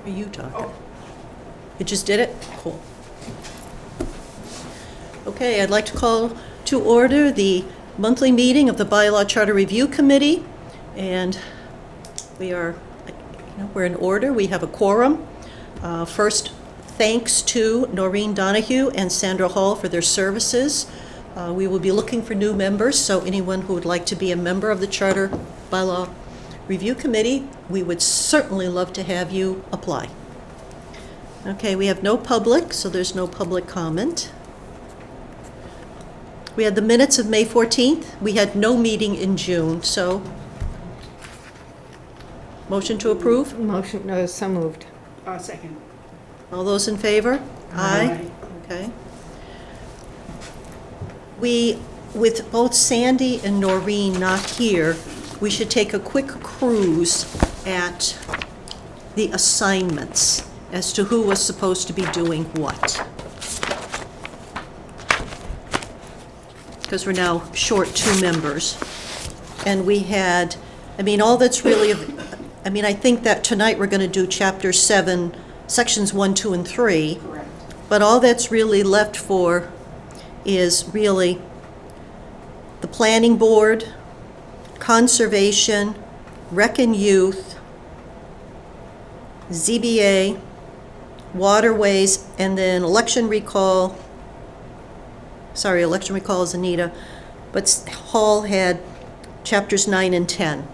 Are you talking? Oh. You just did it? Cool. Okay, I'd like to call to order the monthly meeting of the Bylaw Charter Review Committee. And we're in order. We have a quorum. First, thanks to Noreen Donahue and Sandra Hall for their services. We will be looking for new members, so anyone who would like to be a member of the Charter Bylaw Review Committee, we would certainly love to have you apply. Okay, we have no public, so there's no public comment. We had the minutes of May 14th. We had no meeting in June, so motion to approve? Motion, no, so moved. Second. All those in favor? Aye. Okay. We, with both Sandy and Noreen not here, we should take a quick cruise at the assignments as to who was supposed to be doing what. Because we're now short 2 members. And we had, all that's really, I think that tonight we're going to do Chapter 7, Sections 1, 2, and 3. Correct. But all that's really left for is really the Planning Board, Conservation, Rec and Youth, ZBA, Waterways, and then election recall. Sorry, election recall is Anita, but Hall had chapters 9 and 10.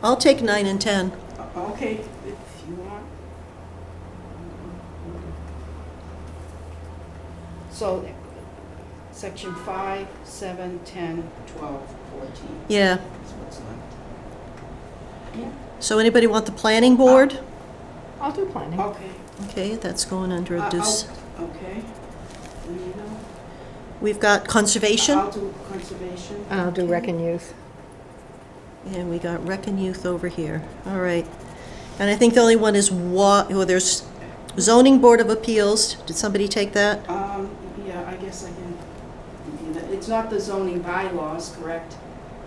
I'll take 9 and 10. Okay, if you want. So, section 5, 7, 10, 12, 14. Yeah. That's what's left. Yeah. So anybody want the Planning Board? I'll do planning. Okay. Okay, that's going under this. Okay. Anita? We've got Conservation, I'll do conservation. And I'll do rec and youth. and we got Rec and Youth over here. All right. And I think the only one is there's Zoning Board of Appeals. Did somebody take that? Yeah, I guess I can do that. It's not the zoning bylaws, correct?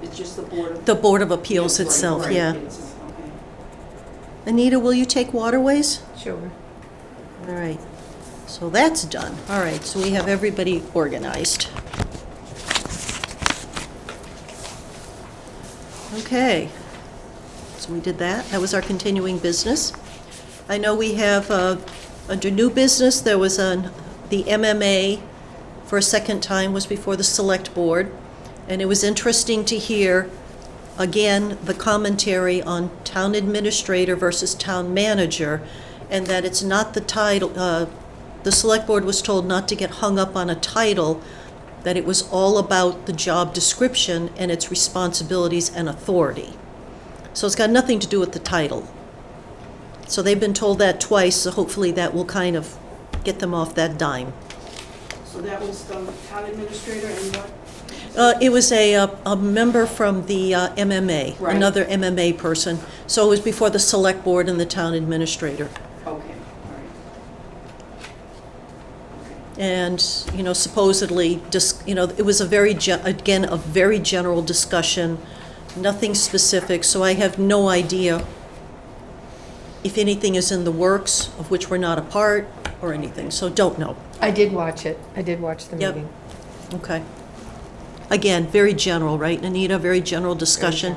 It's just the Board of... The Board of Appeals Right, itself, right, yeah. okay. Anita, will you take Waterways? Sure. All right. So that's done. All right, so we have everybody organized. Okay. So we did that. That was our continuing business. I know we have, under new business, there was the MMA for a second time was before the Select Board. And it was interesting to hear, again, the commentary on town administrator versus town manager, and that it's not the title. The Select Board was told not to get hung up on a title, that it was all about the job description and its responsibilities and authority. So it's got nothing to do with the title. So they've been told that twice, so hopefully that will kind of get them off that dime. So that was the town administrator and what? It was a member from the MMA, Right. another MMA person. So it was before the Select Board and the town administrator. Okay, all right. And, supposedly, it was a very general discussion, nothing specific, so I have no idea if anything is in the works, of which we're not a part, or anything, so don't know. I did watch it. I did watch the Yep. meeting. Okay. Again, very general, right, Anita? Very general discussion.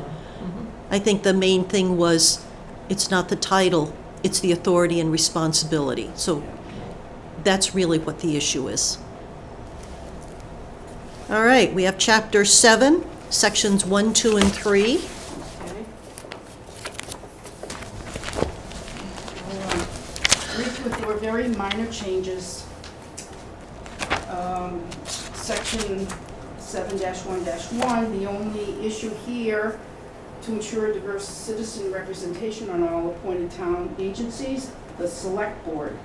I think the main thing was, it's not the title, it's the authority and responsibility. So that's really what the issue is. All right, we have Chapter 7, Sections 1, 2, and 3. Okay. There were very minor changes. Section 7-1-1, the only issue here, to ensure diverse citizen representation on all appointed town agencies, the Select Board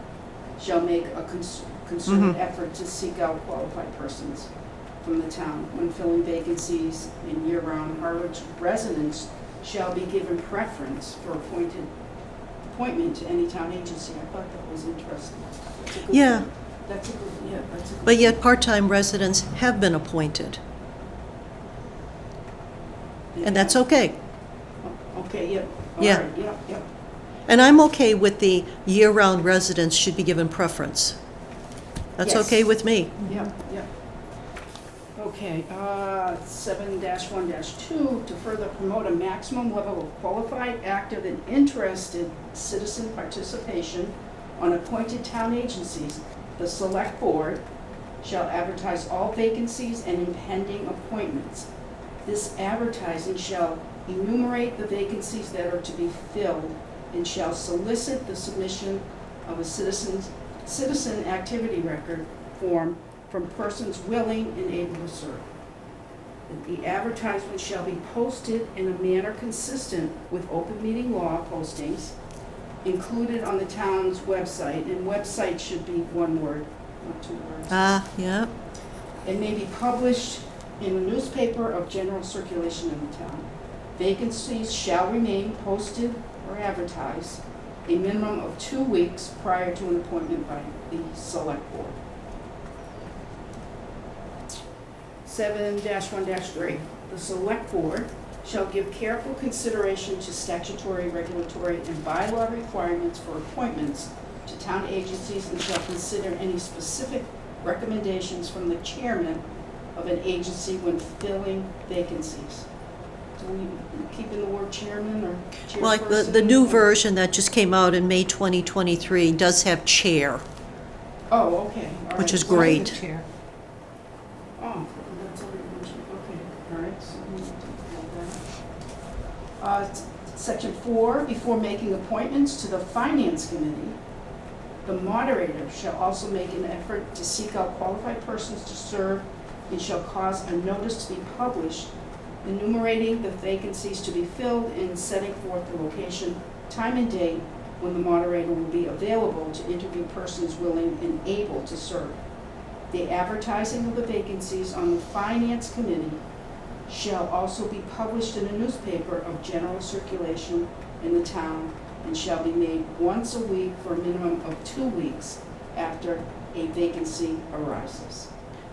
shall make a concerted effort to seek out qualified persons from the town when filling vacancies in year-round. Harwich residents shall be given preference for appointment to any town agency. I thought that was interesting. That's a good Yeah. thing. That's a good, But yet, part-time residents have been appointed, and that's okay. Okay, yep. All Yeah. right, yep, yep. And I'm okay with the year-round residents should be given preference. That's Yes. okay with me. Yep, yep. Okay, 7-1-2, to further promote a maximum level of qualified, active, and interested citizen participation on appointed town agencies, the select board shall advertise all vacancies and impending appointments. This advertising shall enumerate the vacancies that are to be filled and shall solicit the submission of a citizen activity record form from persons willing and able to serve. The advertisement shall be posted in a manner consistent with open meeting law postings included on the town's website, and website should be one word, not two words. Yeah. It may be published in a newspaper of general circulation in the town. Vacancies shall remain posted or advertised a minimum of 2 weeks prior to an appointment by the select board. 7-1-3, the select board shall give careful consideration to statutory, regulatory, and bylaw requirements for appointments to town agencies and shall consider any specific recommendations from the chairman of an agency when filling vacancies. Do we keep in the word chairman or chairperson? Well, like the new version that just came out in May 2023 does have chair, Oh, okay, all right. which is So- great. Chair. Oh, that's already mentioned, okay, all right, so we need to add that. Section 4, before making appointments to the finance committee, the moderator shall also make an effort to seek out qualified persons to serve and shall cause a notice to be published enumerating the vacancies to be filled and setting forth the location, time, and date when the moderator will be available to interview persons willing and able to serve. The advertising of the vacancies on the finance committee shall also be published in a newspaper of general circulation in the town and shall be made once a week for a minimum of 2 weeks after a vacancy arises.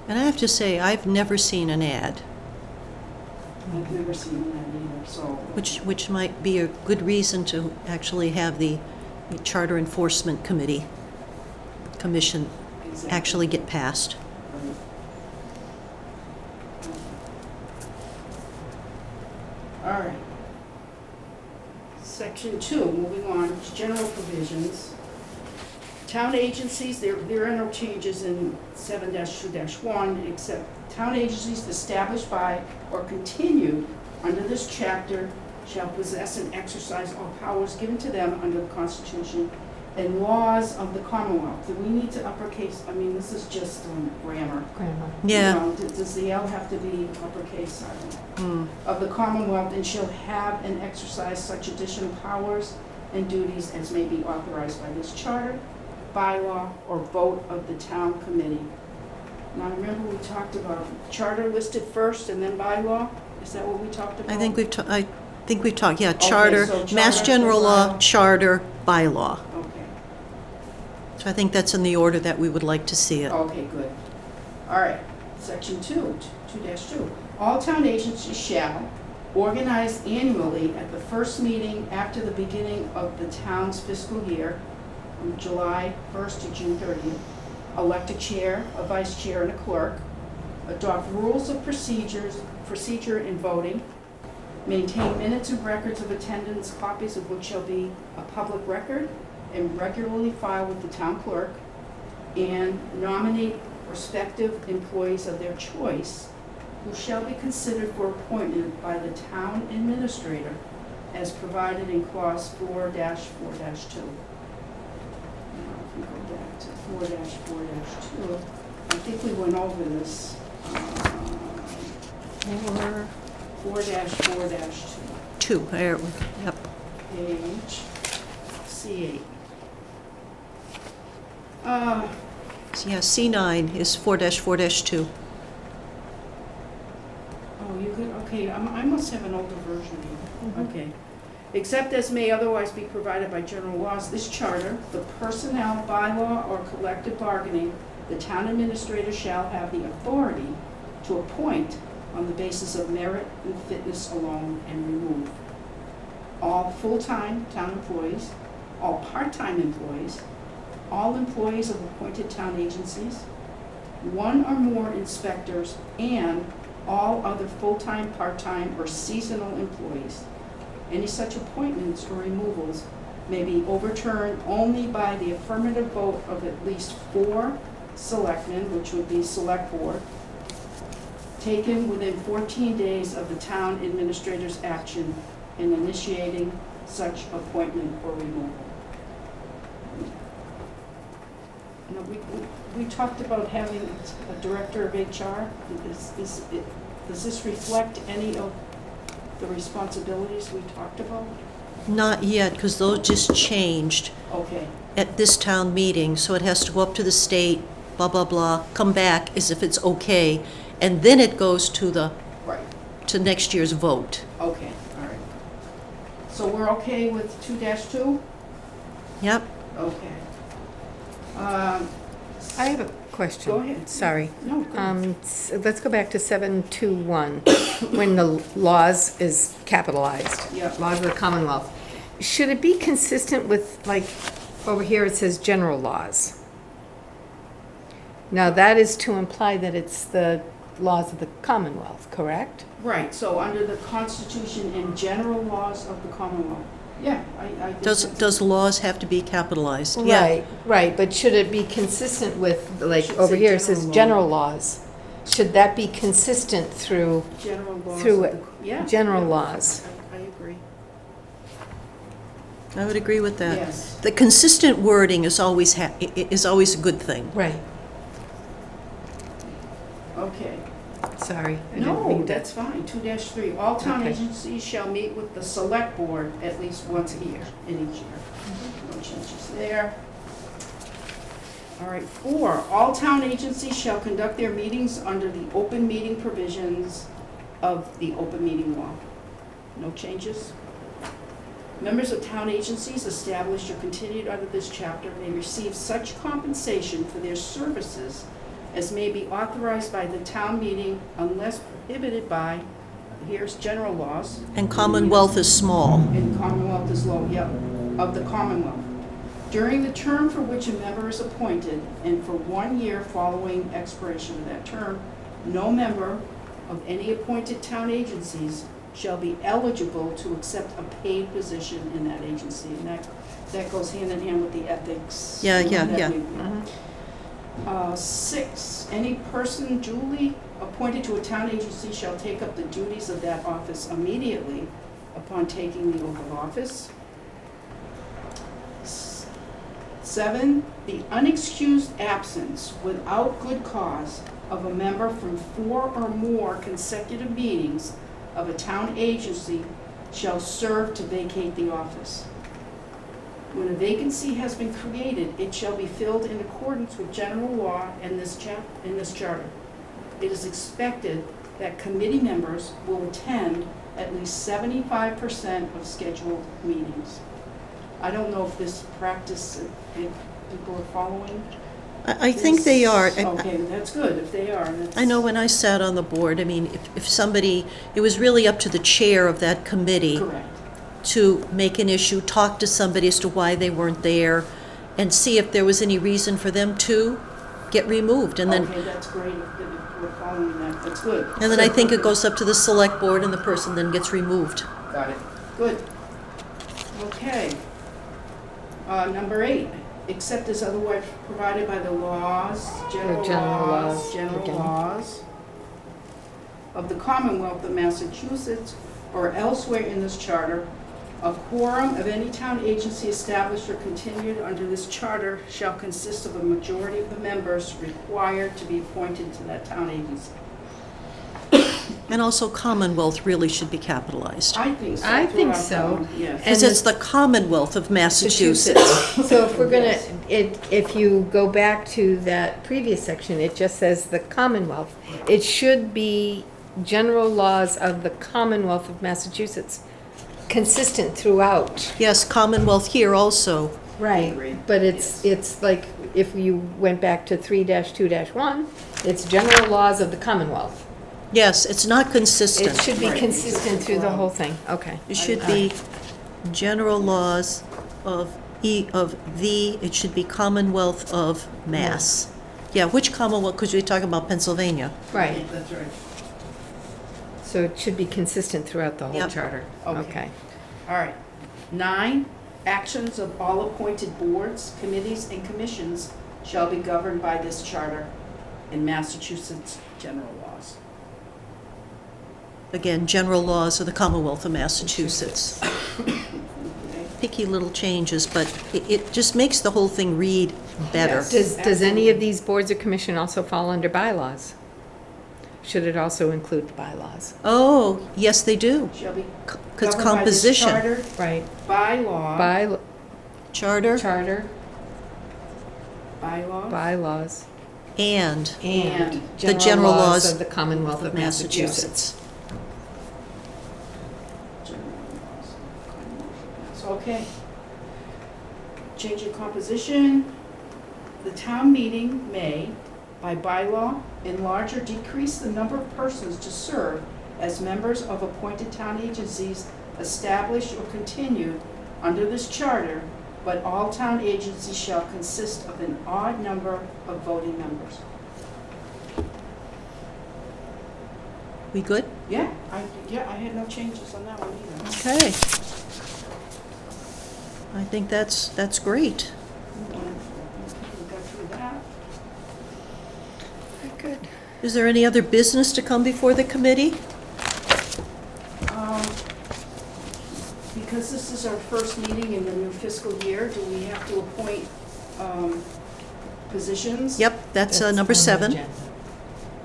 And I have to say, I've never seen an ad, I've never seen that either, so. which might be a good reason to actually have the Charter Enforcement Commission Exactly. actually get passed. Right. All right. Section 2, moving on, general provisions. Town agencies, there are no changes in 7-2-1, except town agencies established by or continued under this chapter shall possess and exercise all powers given to them under the Constitution and laws of the Commonwealth. Do we need to uppercase, I mean, this is just grammar. Grammar. Yeah. You know, does the L have to be uppercase? I don't know. Of the Commonwealth, and shall have and exercise such additional powers and duties as may be authorized by this charter, bylaw, or vote of the town committee. Now, remember we talked about charter listed first and then bylaw? Is that what we talked about? I think we've talked, yeah, charter, so Mass charter, General Law, bylaw. charter, bylaw. Okay, So I think that's in the order that we would like to see it. okay, good. All right, section 2-2. All town agencies shall organize annually at the first meeting after the beginning of the town's fiscal year, from July 1st to June 30th, elect a chair, a vice chair, and a clerk, adopt rules of procedure in voting, maintain minutes and records of attendance, copies of which shall be a public record and regularly filed with the town clerk, and nominate prospective employees of their choice who shall be considered for appointment by the town administrator as provided in clause 4-4-2. Now, if we go back to 4-4-2, I think we went over this. 4-4-2, 2, there, yep. page C8. So, yeah, C9 is 4-4-2. Oh, you could, okay, I must have an older version of it. Okay. Except as may otherwise be provided by general laws, this charter, the personnel bylaw or collective bargaining, the town administrator shall have the authority to appoint on the basis of merit and fitness alone and remove all full-time town employees all part-time employees, all employees of appointed town agencies, one or more inspectors, and all other full-time, part-time, or seasonal employees. Any such appointments or removals may be overturned only by the affirmative vote of at least 4 selectmen, which would be select board, taken within 14 days of the town administrator's action in initiating such appointment or removal. Now, we talked about having a director of HR. Does this reflect any of the responsibilities we talked about? Not yet, because those just changed Okay, at this town meeting, so it has to go up to the state, blah, blah, blah, come back as if it's okay, and then it goes to right, to next year's vote. okay, all right. So we're okay with 2-2? Yep. Okay. I have a question. Go ahead. Sorry. No, go ahead. Let's go back to 721, when the laws is capitalized. Yeah. Laws of the Commonwealth. Should it be consistent with, like, over here it says general laws? Now, that is to imply that it's the laws of the Commonwealth, correct? Right, so under the Constitution and general laws of the Commonwealth. Yeah, I think Does laws have to be capitalized? Right, right, but should it be consistent with, like, Should over say here it says general general laws? Should that be consistent through general laws through of the, yeah. general yeah, laws? I agree. I would agree with that. Yes. The consistent wording is always a good thing. Right, Okay. sorry. I didn't No, mean to- that's fine. 2-3, all town Okay. agencies shall meet with the select board at least once a year, in each year. No changes there. All right, 4, all town agencies shall conduct their meetings under the open meeting provisions of the open meeting law. No changes. Members of town agencies established or continued under this chapter may receive such compensation for their services as may be authorized by the town meeting unless prohibited by, here's general laws, And Commonwealth is small. and Commonwealth is low, yep, of the Commonwealth. During the term for which a member is appointed, and for 1 year following expiration of that term, no member of any appointed town agencies shall be eligible to accept a paid position in that agency. And that goes hand in hand with the ethics. Yeah, yeah, that yeah. we- 6, any person duly appointed to a town agency shall take up the duties of that office immediately upon taking the oath of office. 7, the unexcused absence without good cause of a member from 4 or more consecutive meetings of a town agency shall serve to vacate the office. When a vacancy has been created, it shall be filled in accordance with general law and this charter. It is expected that committee members will attend at least 75% of scheduled meetings. I don't know if this practice, if people are following. I think they are. Okay, that's good, if they are. I know when I sat on the board, I mean, if somebody, it was really up to the chair of that committee Correct. to make an issue, talk to somebody as to why they weren't there, and see if there was any reason for them to get removed. And then, Okay, that's great, if we're following that, that's good. and then I think it goes up to the select board and the person then gets removed. Got it. Good. Okay. Number 8, except as otherwise provided by the laws, general laws again. of the Commonwealth of Massachusetts or elsewhere in this charter, a quorum of any town agency established or continued under this charter shall consist of a majority of the members required to be appointed to that town agency. And also Commonwealth really should be capitalized. I think so. I think throughout so. the- Yes. Because And it's the Commonwealth of Massachusetts. So if we're gonna, Yes. if you go back to that previous section, it just says the Commonwealth. It should be general laws of the Commonwealth of Massachusetts, consistent throughout. Yes, Commonwealth here also. Right. Agreed. But it's like, if you went back to 3-2-1, it's general laws of the Commonwealth. Yes, it's not consistent. It should be Right. consistent through the whole thing, okay. It should be general laws of it should be Commonwealth of Mass. Yeah, which Commonwealth, because we're talking about Pennsylvania. Right, That's right. so it should be consistent throughout the whole Yep. charter. Okay. All right. 9, actions of all appointed boards, committees, and commissions shall be governed by this charter and Massachusetts general laws. Again, general laws of the Commonwealth of Massachusetts. Okay? Picky little changes, but it just makes the whole thing read better. Yes. Does any of these boards or commission also fall under bylaws? Should it also include the bylaws? Oh, yes, they do. Shall be Because governed by this composition, charter, Right. by law, charter, Charter, bylaw, bylaws, and and the general laws of the Commonwealth of Massachusetts. Okay. Change of composition. The town meeting may, by bylaw, enlarge or decrease the number of persons to serve as members of appointed town agencies established or continued under this charter, but all town agencies shall consist of an odd number of voting members. we good? Yeah, I had no changes on that one either. Okay. I think that's great. We got through that. Good. Is there any other business to come before the committee? Because this is our first meeting in the new fiscal year, do we have to appoint positions? Yep, that's on number the 7. agenda.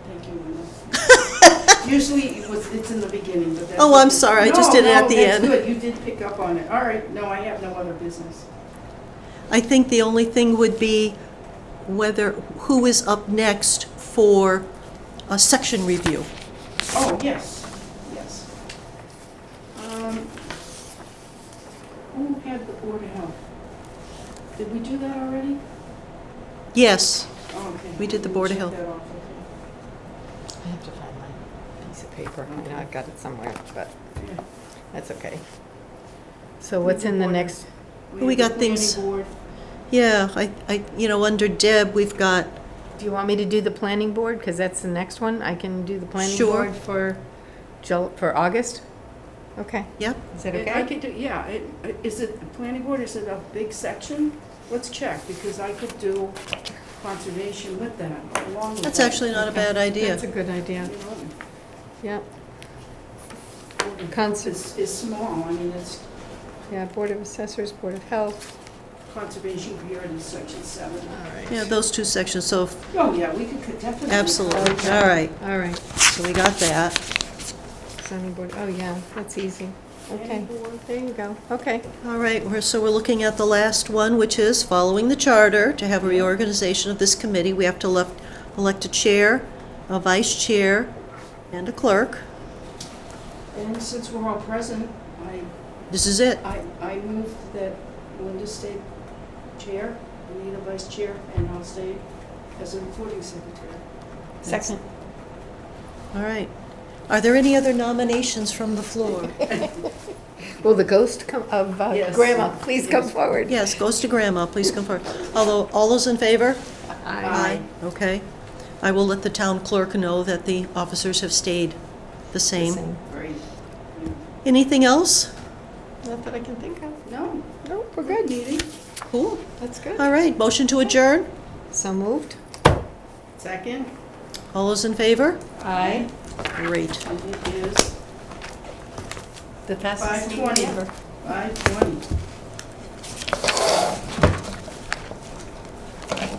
Thank you, Linda. Usually it's in the beginning, but that's... Oh, I'm sorry, I just did it at the end. No, that's good, you did pick up on it. All right, no, I have no other business. I think the only thing would be who is up next for a section review. Oh, yes, yes. Who had the Board of Health? Did we do that already? Yes, Oh, okay. We did the We'll Board of check Health. that off, okay. I have to find my piece of paper. I know I've got it somewhere, but Yeah. that's okay. So what's in the next? We have the got things- planning board. yeah, under Deb, we've got, Do you want me to do the planning board? Because that's the next one. I can do the planning Sure. board for August? Okay. yep, Is that I okay? could do, yeah, is it, the planning board, is it a big section? Let's check, because I could do conservation with that, along with that. that's actually not a bad idea. That's a good idea. You know, Yeah, Board of Cons- Health is small, I mean, it's yeah, Board of Assessors, Board of Health. conservation here in section 7. All right. Yeah, those two sections, so, Oh, yeah, we could definitely. absolutely, Okay. all right, All right, so we got that. zoning board, oh yeah, that's easy. Okay, Planning board. there you go, okay. All right, so we're looking at the last one, which is following the charter, to have a reorganization of this committee, we have to elect a chair, a vice chair, and a clerk. And since we're all present, This is it. I move that Linda stay chair, Anita vice chair, and I'll stay as a recording secretary. Second. All right. Are there any other nominations from the floor? Will the ghost of Yes. Grandma please come Yes. forward? Yes, goes to Grandma, please come forward. Although, all those in favor? Aye. Okay. I will let the town clerk know that the officers have stayed the same. Great. Anything else? Not that I can think of. No, No, we're good good. meeting. Cool. That's good. All right, motion to adjourn? So moved? Second, All those in favor? Aye. Great. and it is The fastest meeting 5:20. ever. 5:20.